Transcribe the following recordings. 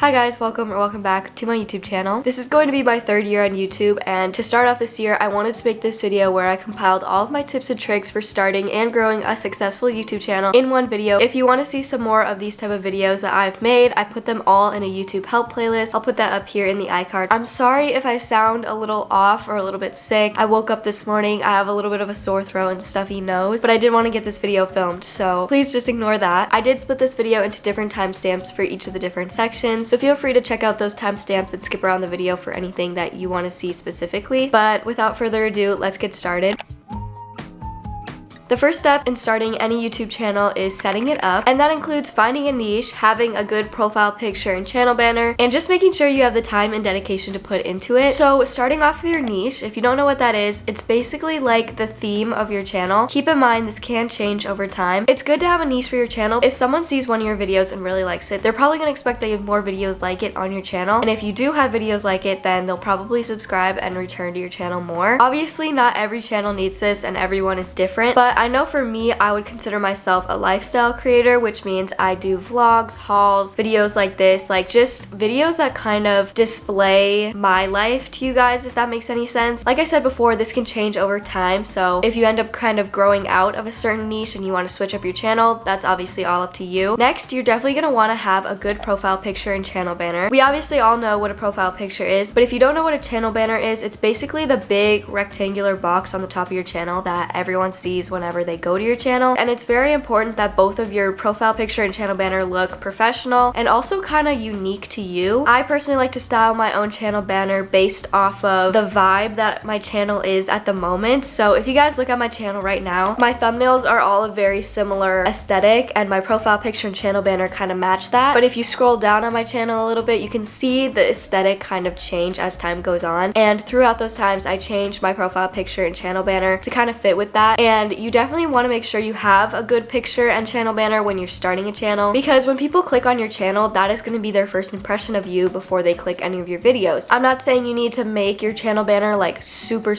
Hi guys, welcome back to my YouTube channel. This is going to be my third year on YouTube, and to start off this year, I wanted to make this video where I compiled all of my tips and tricks for starting and growing a successful YouTube channel in one video. If you want to see some more of these type of videos that I've made, I put them all in a YouTube help playlist. I'll put that up here in the iCard. I'm sorry if I sound a little off or a little bit sick. I woke up this morning, I have a little bit of a sore throat and stuffy nose, but I did want to get this video filmed, so please just ignore that. I did split this video into different timestamps for each of the different sections, so feel free to check out those timestamps and skip around the video for anything that you want to see specifically. But without further ado, let's get started. The first step in starting any YouTube channel is setting it up, and that includes finding a niche, having a good profile picture and channel banner, and just making sure you have the time and dedication to put into it. So starting off with your niche, if you don't know what that is, it's basically like the theme of your channel. Keep in mind this can change over time. It's good to have a niche for your channel. If someone sees one of your videos and really likes it, they're probably going to expect that you have more videos like it on your channel, and if you do have videos like it, then they'll probably subscribe and return to your channel more. Obviously not every channel needs this and everyone is different, but I know for me, I would consider myself a lifestyle creator, which means I do vlogs, hauls, videos like this, like just videos that kind of display my life to you guys, if that makes any sense. Like I said before, this can change over time, so if you end up kind of growing out of a certain niche and you want to switch up your channel, that's obviously all up to you. Next, you're definitely going to want to have a good profile picture and channel banner. We obviously all know what a profile picture is, but if you don't know what a channel banner is, it's basically the big rectangular box on the top of your channel that everyone sees whenever they go to your channel, and it's very important that both of your profile picture and channel banner look professional and also kind of unique to you. I personally like to style my own channel banner based off of the vibe that my channel is at the moment. So if you guys look at my channel right now, my thumbnails are all a very similar aesthetic and my profile picture and channel banner kind of match that. But if you scroll down on my channel a little bit, you can see the aesthetic kind of change as time goes on, and throughout those times I changed my profile picture and channel banner to kind of fit with that. And you definitely want to make sure you have a good picture and channel banner when you're starting a channel, because when people click on your channel, that is going to be their first impression of you before they click any of your videos. I'm not saying you need to make your channel banner like super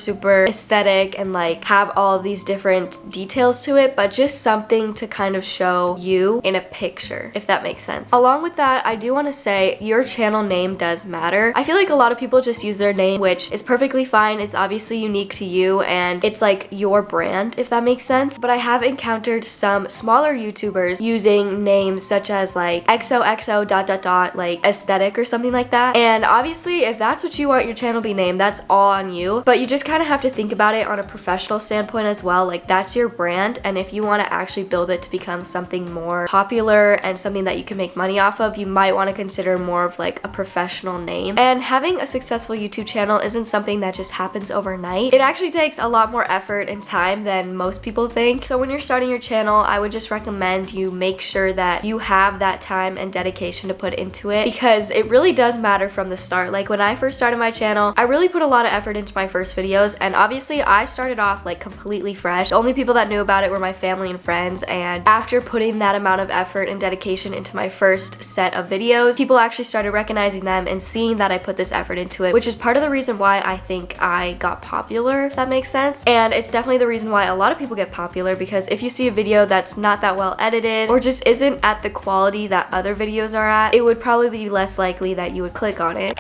aesthetic and like have all of these different details to it, but just something to kind of show you in a picture, if that makes sense. Along with that, I do want to say your channel name does matter. I feel like a lot of people just use their name, which is perfectly fine. It's obviously unique to you and it's like your brand, if that makes sense. But I have encountered some smaller YouTubers using names such as like XOXO ... like aesthetic or something like that. And obviously if that's what you want your channel to be named, that's all on you. But you just kind of have to think about it on a professional standpoint as well. Like that's your brand, and if you want to actually build it to become something more popular and something that you can make money off of, you might want to consider more of like a professional name. And having a successful YouTube channel isn't something that just happens overnight. It actually takes a lot more effort and time than most people think. So when you're starting your channel, I would just recommend you make sure that you have that time and dedication to put into it, because it really does matter from the start. Like when I first started my channel, I really put a lot of effort into my first videos, and obviously I started off like completely fresh. The only people that knew about it were my family and friends, and after putting that amount of effort and dedication into my first set of videos, people actually started recognizing them and seeing that I put this effort into it, which is part of the reason why I think I got popular, if that makes sense. And it's definitely the reason why a lot of people get popular, because if you see a video that's not that well edited or just isn't at the quality that other videos are at, it would probably be less likely that you would click on it.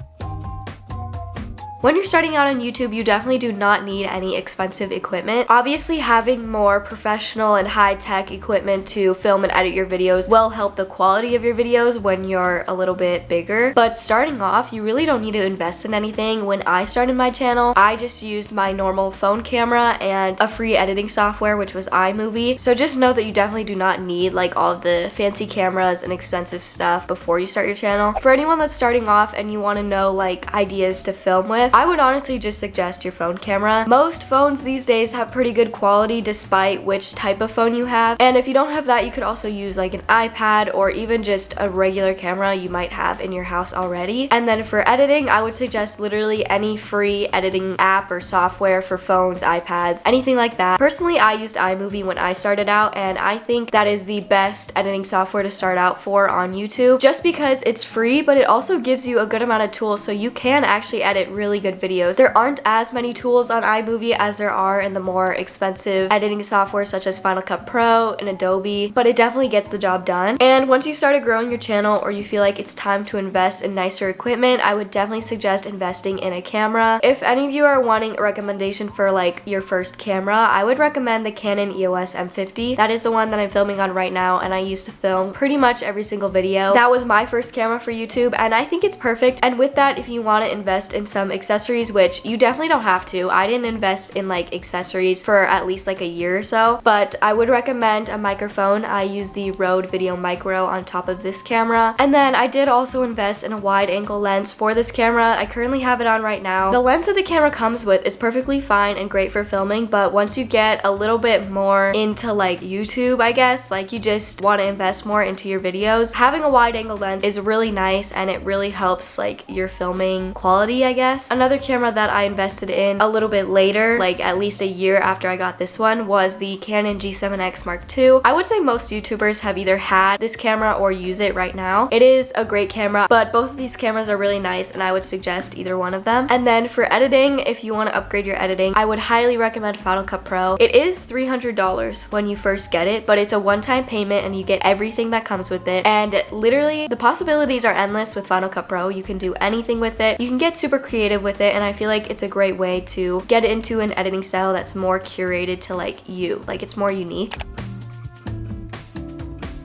When you're starting out on YouTube, you definitely do not need any expensive equipment. Obviously, having more professional and high-tech equipment to film and edit your videos will help the quality of your videos when you're a little bit bigger. But starting off, you really don't need to invest in anything. When I started my channel, I just used my normal phone camera and a free editing software, which was iMovie. So just know that you definitely do not need like all of the fancy cameras and expensive stuff before you start your channel. For anyone that's starting off and you want to know like ideas to film with, I would honestly just suggest your phone camera. Most phones these days have pretty good quality despite which type of phone you have, and if you don't have that, you could also use like an iPad or even just a regular camera you might have in your house already. And then for editing, I would suggest literally any free editing app or software for phones, iPads, anything like that. Personally, I used iMovie when I started out, and I think that is the best editing software to start out for on YouTube, just because it's free, but it also gives you a good amount of tools so you can actually edit really good videos. There aren't as many tools on iMovie as there are in the more expensive editing software such as Final Cut Pro and Adobe, but it definitely gets the job done. And once you've started growing your channel or you feel like it's time to invest in nicer equipment, I would definitely suggest investing in a camera. If any of you are wanting a recommendation for like your first camera, I would recommend the Canon EOS M50. That is the one that I'm filming on right now, and I used to film pretty much every single video. That was my first camera for YouTube, and I think it's perfect. And with that, if you want to invest in some accessories, which you definitely don't have to, I didn't invest in like accessories for at least like a year or so, but I would recommend a microphone. I use the Rode Video Micro on top of this camera, and then I did also invest in a wide angle lens for this camera. I currently have it on right now. The lens that the camera comes with is perfectly fine and great for filming, but once you get a little bit more into like YouTube, I guess, like you just want to invest more into your videos, having a wide angle lens is really nice and it really helps like your filming quality, I guess. Another camera that I invested in a little bit later, like at least a year after I got this one, was the Canon G7X Mark II. I would say most YouTubers have either had this camera or use it right now. It is a great camera, but both of these cameras are really nice and I would suggest either one of them. And then for editing, if you want to upgrade your editing, I would highly recommend Final Cut Pro. It is $300 when you first get it, but it's a one-time payment and you get everything that comes with it. And literally, the possibilities are endless with Final Cut Pro. You can do anything with it. You can get super creative with it, and I feel like it's a great way to get into an editing style that's more curated to like you. Like it's more unique.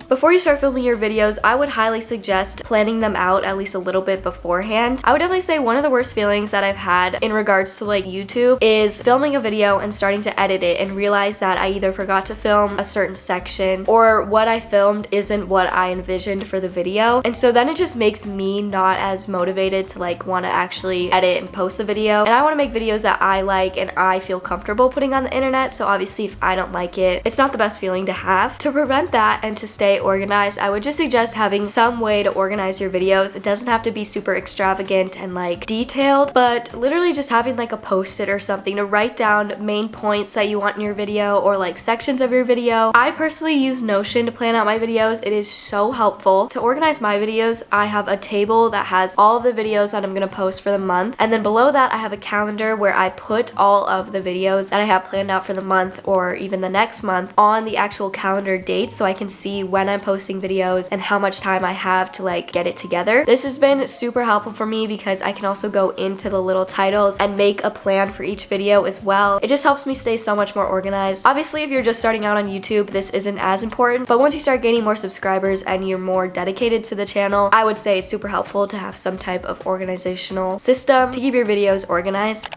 Before you start filming your videos, I would highly suggest planning them out at least a little bit beforehand. I would definitely say one of the worst feelings that I've had in regards to like YouTube is filming a video and starting to edit it and realize that I either forgot to film a certain section or what I filmed isn't what I envisioned for the video. And so then it just makes me not as motivated to like want to actually edit and post the video. And I want to make videos that I like and I feel comfortable putting on the internet. So obviously if I don't like it, it's not the best feeling to have. To prevent that and to stay organized, I would just suggest having some way to organize your videos. It doesn't have to be super extravagant and like detailed, but literally just having like a post-it or something to write down main points that you want in your video or like sections of your video. I personally use Notion to plan out my videos. It is so helpful. To organize my videos, I have a table that has all of the videos that I'm gonna post for the month, and then below that I have a calendar where I put all of the videos that I have planned out for the month or even the next month on the actual calendar date so I can see when I'm posting videos and how much time I have to like get it together. This has been super helpful for me because I can also go into the little titles and make a plan for each video as well. It just helps me stay so much more organized. Obviously, if you're just starting out on YouTube, this isn't as important, but once you start gaining more subscribers and you're more dedicated to the channel, I would say it's super helpful to have some type of organizational system to keep your videos organized.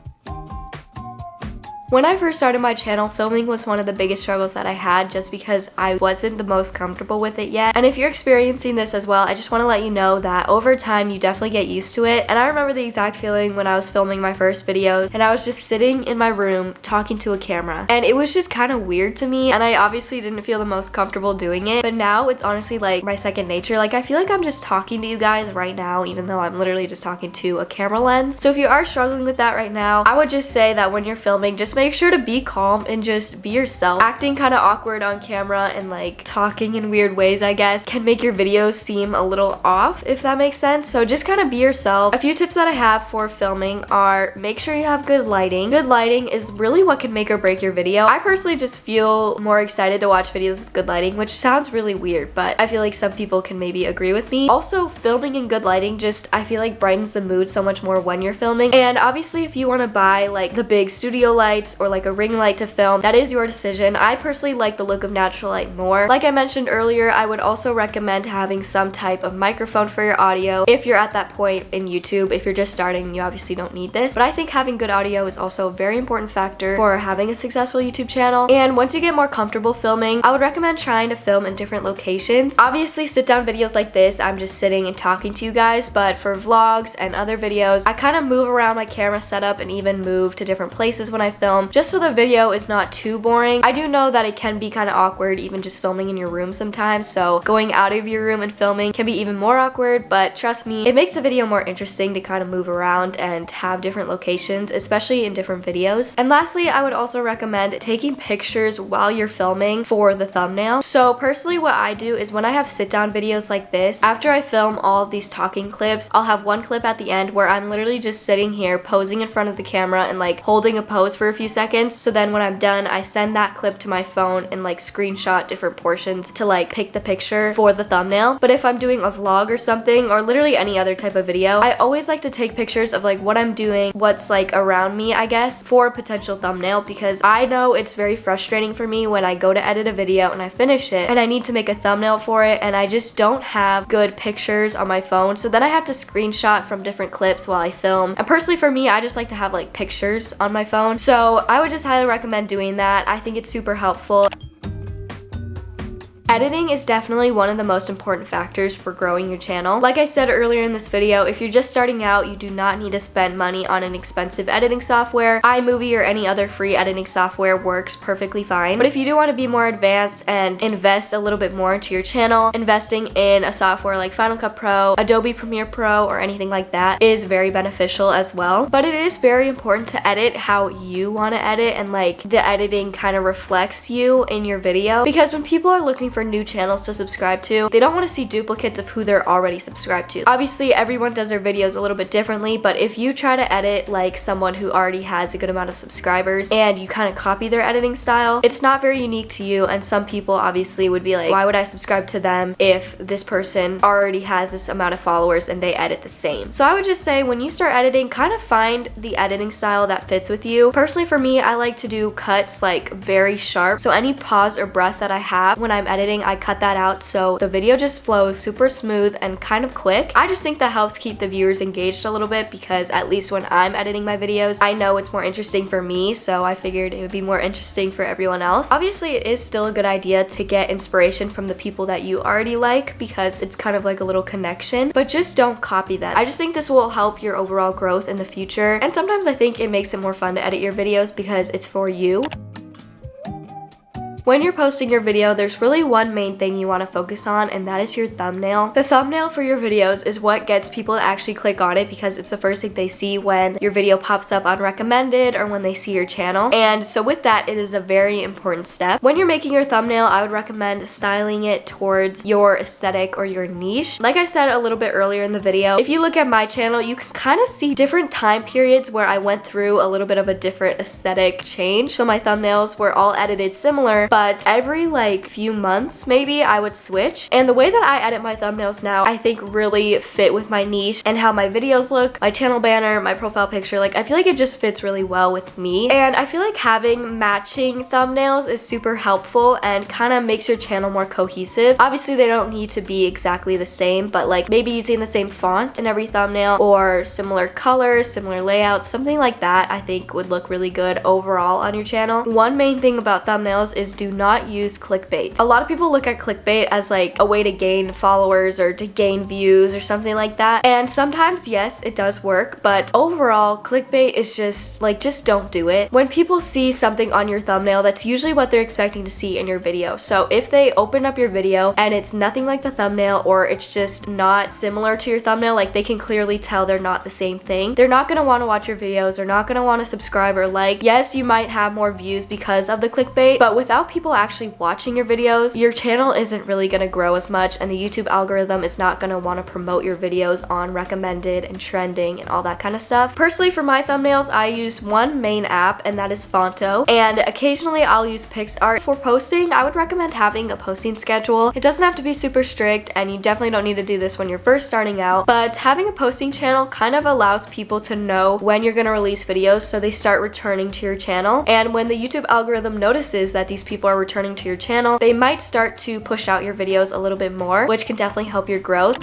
When I first started my channel, filming was one of the biggest struggles that I had just because I wasn't the most comfortable with it yet. And if you're experiencing this as well, I just want to let you know that over time you definitely get used to it. And I remember the exact feeling when I was filming my first videos and I was just sitting in my room talking to a camera. And it was just kind of weird to me, and I obviously didn't feel the most comfortable doing it. But now it's honestly like my second nature. Like I feel like I'm just talking to you guys right now, even though I'm literally just talking to a camera lens. So if you are struggling with that right now, I would just say that when you're filming, just make sure to be calm and just be yourself. Acting kind of awkward on camera and like talking in weird ways, I guess, can make your videos seem a little off, if that makes sense. So just kind of be yourself. A few tips that I have for filming are make sure you have good lighting. Good lighting is really what can make or break your video. I personally just feel more excited to watch videos with good lighting, which sounds really weird, but I feel like some people can maybe agree with me. Also, filming in good lighting just, I feel like, brightens the mood so much more when you're filming. And obviously if you want to buy like the big studio lights or like a ring light to film, that is your decision. I personally like the look of natural light more. Like I mentioned earlier, I would also recommend having some type of microphone for your audio if you're at that point in YouTube. If you're just starting, you obviously don't need this, but I think having good audio is also a very important factor for having a successful YouTube channel. And once you get more comfortable filming, I would recommend trying to film in different locations. Obviously, sit down videos like this, I'm just sitting and talking to you guys, but for vlogs and other videos, I kind of move around my camera setup and even move to different places when I film. film, just so the video is not too boring. I do know that it can be kind of awkward even just filming in your room sometimes, so going out of your room and filming can be even more awkward, but trust me, it makes a video more interesting to kind of move around and have different locations, especially in different videos. And lastly, I would also recommend taking pictures while you're filming for the thumbnail. So personally, what I do is when I have sit down videos like this, after I film all of these talking clips, I'll have one clip at the end where I'm literally just sitting here posing in front of the camera and like holding a pose for a few seconds. So then when I'm done, I send that clip to my phone and like screenshot different portions to like pick the picture for the thumbnail. But if I'm doing a vlog or something, or literally any other type of video, I always like to take pictures of like what I'm doing, what's like around me, I guess, for a potential thumbnail, because I know it's very frustrating for me when I go to edit a video and I finish it and I need to make a thumbnail for it and I just don't have good pictures on my phone. So then I have to screenshot from different clips while I film. And personally for me, I just like to have like pictures on my phone. So I would just highly recommend doing that. I think it's super helpful. Editing is definitely one of the most important factors for growing your channel. Like I said earlier in this video, if you're just starting out, you do not need to spend money on an expensive editing software. iMovie or any other free editing software works perfectly fine. But if you do want to be more advanced and invest a little bit more into your channel, investing in a software like Final Cut Pro, Adobe Premiere Pro, or anything like that is very beneficial as well. But it is very important to edit how you want to edit, and like the editing kind of reflects you in your video, because when people are looking for new channels to subscribe to, they don't want to see duplicates of who they're already subscribed to. Obviously, everyone does their videos a little bit differently, but if you try to edit like someone who already has a good amount of subscribers and you kind of copy their editing style, it's not very unique to you, and some people obviously would be like, why would I subscribe to them if this person already has this amount of followers and they edit the same? So I would just say, when you start editing, kind of find the editing style that fits with you. Personally for me, I like to do cuts like very sharp, so any pause or breath that I have when I'm editing, I cut that out so the video just flows super smooth and kind of quick. I just think that helps keep the viewers engaged a little bit, because at least when I'm editing my videos, I know it's more interesting for me, so I figured it would be more interesting for everyone else. Obviously, it is still a good idea to get inspiration from the people that you already like, because it's kind of like a little connection, but just don't copy them. I just think this will help your overall growth in the future, and sometimes I think it makes it more fun to edit your videos because it's for you. When you're posting your video, there's really one main thing you want to focus on, and that is your thumbnail. The thumbnail for your videos is what gets people to actually click on it, because it's the first thing they see when your video pops up on recommended or when they see your channel. And so with that, it is a very important step. When you're making your thumbnail, I would recommend styling it towards your aesthetic or your niche. Like I said a little bit earlier in the video, if you look at my channel, you can kind of see different time periods where I went through a little bit of a different aesthetic change. So my thumbnails were all edited similar, but every like few months maybe I would switch. And the way that I edit my thumbnails now, I think really fit with my niche and how my videos look, my channel banner, my profile picture. Like, I feel like it just fits really well with me. And I feel like having matching thumbnails is super helpful and kind of makes your channel more cohesive. Obviously, they don't need to be exactly the same, but like maybe using the same font in every thumbnail or similar colors, similar layouts, something like that I think would look really good overall on your channel. One main thing about thumbnails is do not use clickbait. A lot of people look at clickbait as like a way to gain followers or to gain views or something like that. And sometimes, yes, it does work, but overall, clickbait is just like, just don't do it. When people see something on your thumbnail, that's usually what they're expecting to see in your video. So if they open up your video and it's nothing like the thumbnail, or it's just not similar to your thumbnail, like they can clearly tell they're not the same thing, they're not gonna want to watch your videos, they're not gonna want to subscribe or like. Yes, you might have more views because of the clickbait, but without people actually watching your videos, your channel isn't really going to grow as much, and the YouTube algorithm is not going to want to promote your videos on recommended and trending and all that kind of stuff. Personally, for my thumbnails, I use one main app, and that is Fonto, and occasionally I'll use PixArt. For posting, I would recommend having a posting schedule. It doesn't have to be super strict, and you definitely don't need to do this when you're first starting out, but having a posting channel kind of allows people to know when you're going to release videos, so they start returning to your channel. And when the YouTube algorithm notices that these people are returning to your channel, they might start to push out your videos a little bit more, which can definitely help your growth.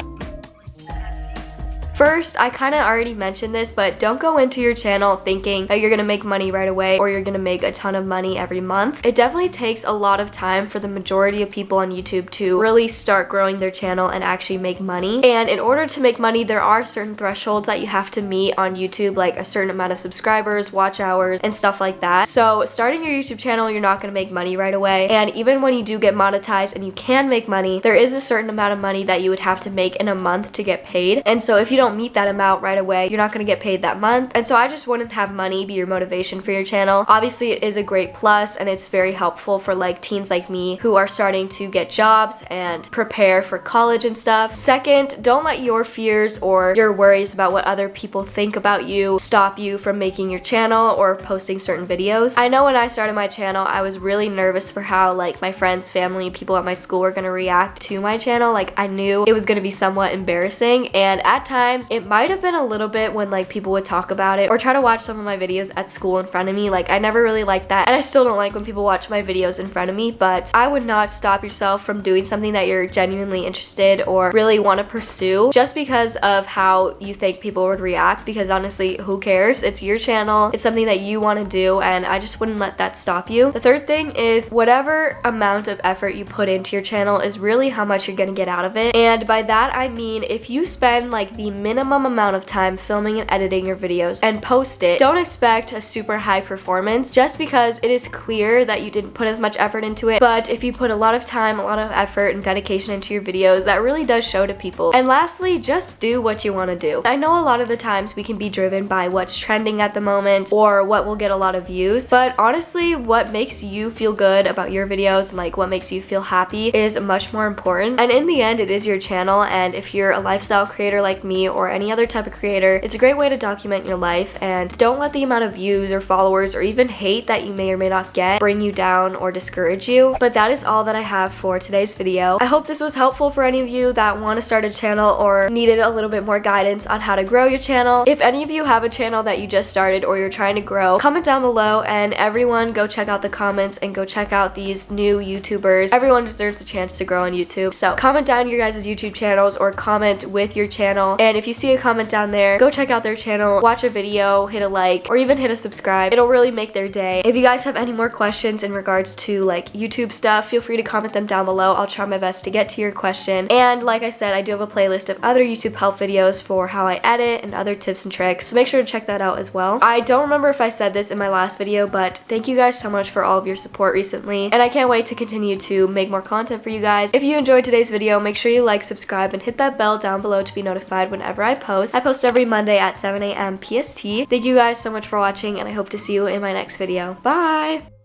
First, I kind of already mentioned this, but don't go into your channel thinking that you're gonna make money right away or you're gonna make a ton of money every month. It definitely takes a lot of time for the majority of people on YouTube to really start growing their channel and actually make money. And in order to make money, there are certain thresholds that you have to meet on YouTube, like a certain amount of subscribers, watch hours, and stuff like that. So starting your YouTube channel, you're not gonna make money right away. And even when you do get monetized and you can make money, there is a certain amount of money that you would have to make in a month to get paid. And so if you don't meet that amount right away, you're not gonna get paid that month. And so I just wouldn't have money be your motivation for your channel. Obviously, it is a great plus and it's very helpful for like teens like me who are starting to get jobs and prepare for college and stuff. Second, don't let your fears or your worries about what other people think about you stop you from making your channel or posting certain videos. I know when I started my channel, I was really nervous for how like my friends, family, people at my school were gonna react to my channel. Like I knew it was gonna be somewhat embarrassing, and at times it might have been a little bit when like people would talk about it or try to watch some of my videos at school in front of me. Like I never really liked that, and I still don't like when people watch my videos in front of me, but I would not stop yourself from doing something that you're genuinely interested or really want to pursue just because of how you think people would react, because honestly, who cares? It's your channel, it's something that you want to do, and I just wouldn't let that stop you. The third thing is whatever amount of effort you put into your channel is really how much you're gonna get out of it. And by that I mean if you spend like the minimum amount of time filming and editing your videos and post it, don't expect a super high performance just because it is clear that you didn't put as much effort into it. But if you put a lot of time, a lot of effort and dedication into your videos, that really does show to people. And lastly, just do what you want to do. I know a lot of the times we can be driven by what's trending at the moment or what will get a lot of views, but honestly, what makes you feel good about your videos and like what makes you feel happy is much more important. And in the end, it is your channel, and if you're a lifestyle creator like me or any other type of creator, it's a great way to document your life. And don't let the amount of views or followers or even hate that you may or may not get bring you down or discourage you. But that is all that I have for today's video. I hope this was helpful for any of you that want to start a channel or needed a little bit more guidance on how to grow your channel. If any of you have a channel that you just started or you're trying to grow, comment down below, and everyone go check out the comments and go check out these new YouTubers. Everyone deserves a chance to grow on YouTube. So comment down your guys' YouTube channels or comment with your channel, and if you see a comment down there, go check out their channel, watch a video, hit a like, or even hit a subscribe. It'll really make their day. If you guys have any more questions in regards to like YouTube stuff, feel free to comment them down below. I'll try my best to get to your question. And like I said, I do have a playlist of other YouTube help videos for how I edit and other tips and tricks, so make sure to check that out as well. I don't remember if I said this in my last video, but thank you guys so much for all of your support recently, and I can't wait to continue to make more content for you guys. If you enjoyed today's video, make sure you like, subscribe, and hit that bell down below to be notified whenever I post. I post every Monday at 7 a.m. PST. Thank you guys so much for watching, and I hope to see you in my next video. Bye!